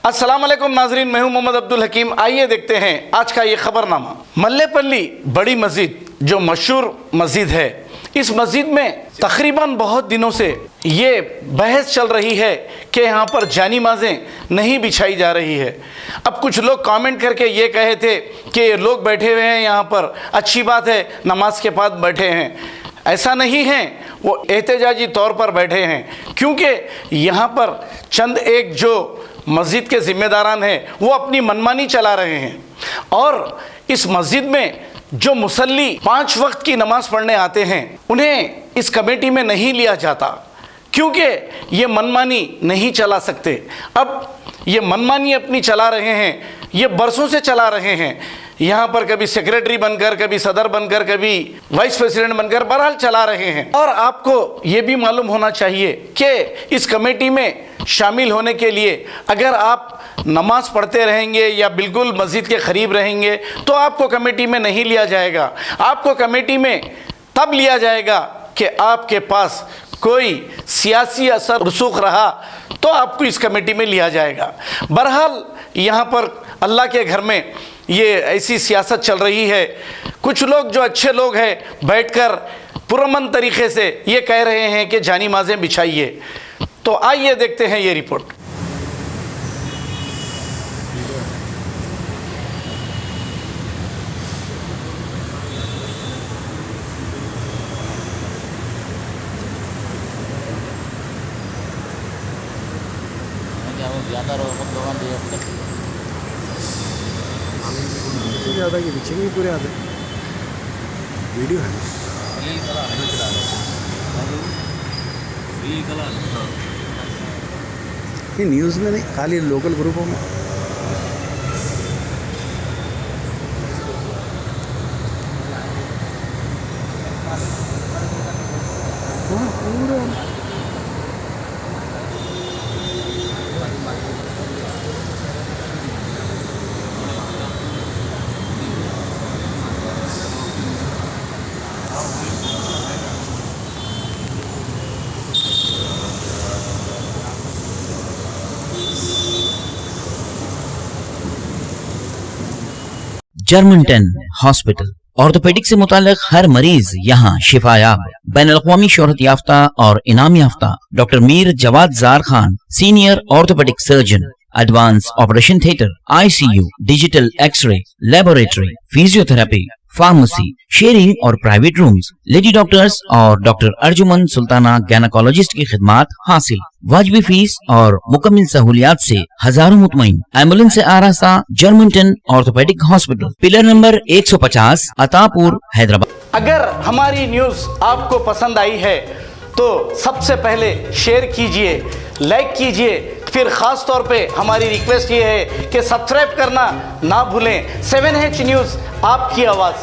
अस्सलाम वालेकुम नाजरीन, मैं हूं मोहम्मद अब्दुल हकीम। आइए देखते हैं आज का ये खबरनामा। मल्लेपल्ली बड़ी मस्जिद जो मशहूर मस्जिद है, इस मस्जिद में तकरीबन बहुत दिनों से ये बहस चल रही है कि यहाँ पर जानी नमाज़ें नहीं बिछाई जा रही है। अब कुछ लोग कमेंट करके ये कहे थे कि लोग बैठे हुए हैं यहाँ पर, अच्छी बात है, नमाज के बाद बैठे हैं। ऐसा नहीं है, वो एहतजाजी तौर पर बैठे हैं क्योंकि यहाँ पर चंद एक जो मस्जिद के ज़िम्मेदारान हैं वो अपनी मनमानी चला रहे हैं। और इस मस्जिद में जो मुसल्ली 5 वक्त की नमाज़ पढ़ने आते हैं उन्हें इस कमेटी में नहीं लिया जाता क्योंकि ये मनमानी नहीं चला सकते। अब ये मनमानी अपनी चला रहे हैं, ये बरसों से चला रहे हैं। यहाँ पर कभी सेक्रेटरी बनकर, कभी सदर बनकर, कभी वाइस प्रेसिडेंट बनकर बहरहाल चला रहे हैं। और आपको ये भी मालूम होना चाहिए कि इस कमेटी में शामिल होने के लिए अगर आप नमाज पढ़ते रहेंगे या बिल्कुल मस्जिद के करीब रहेंगे तो आपको कमेटी में नहीं लिया जाएगा। आपको कमेटी में तब लिया जाएगा कि आपके पास कोई सियासी असर रसूख रहा तो आपको इस कमेटी में लिया जाएगा। बहरहाल यहाँ पर अल्लाह के घर में ये ऐसी सियासत चल रही है। कुछ लोग जो अच्छे लोग हैं बैठकर पुरअमन तरीक़े से ये कह रहे हैं कि जानी नमाज़ें बिछाइए। तो आइए देखते हैं ये रिपोर्ट। ज़्यादा ज़्यादा के पीछे नहीं पूरे आधे वीडियो है ये न्यूज़ में नहीं, खाली लोकल ग्रुपों में। हाँ पूरा जर्मनटन हॉस्पिटल ऑर्थोपेडिक से मुताल्लिक हर मरीज यहाँ शिफायाब। बैनुल-अक़वामी शोहरत याफ्ता और इनाम याफ्ता doctor Mir Jawad Zar Khan, senior orthopaedic surgeon, advanced operation theatre, ICU, digital x-ray, laboratory, physiotherapy, pharmacy, sharing और प्राइवेट रूम्स, लेडी डॉक्टर्स और डॉक्टर अर्जुमन सुल्ताना गैनाकोलॉजिस्ट की खिदमात हासिल। वाजिबी फीस और मुकम्मल सहूलियात से हजारों मुतमईन। एम्बुलेंस से आरास्ता Germanton orthopaedic hospital, pillar number 150, Attapur, Hyderabad. अगर हमारी न्यूज़ आपको पसंद आई है तो सबसे पहले शेयर कीजिए, लाइक कीजिए, फिर ख़ास तौर पे हमारी रिक्वेस्ट ये है कि सब्सक्राइब करना ना भूलें। 7H न्यूज़, आपकी आवाज़।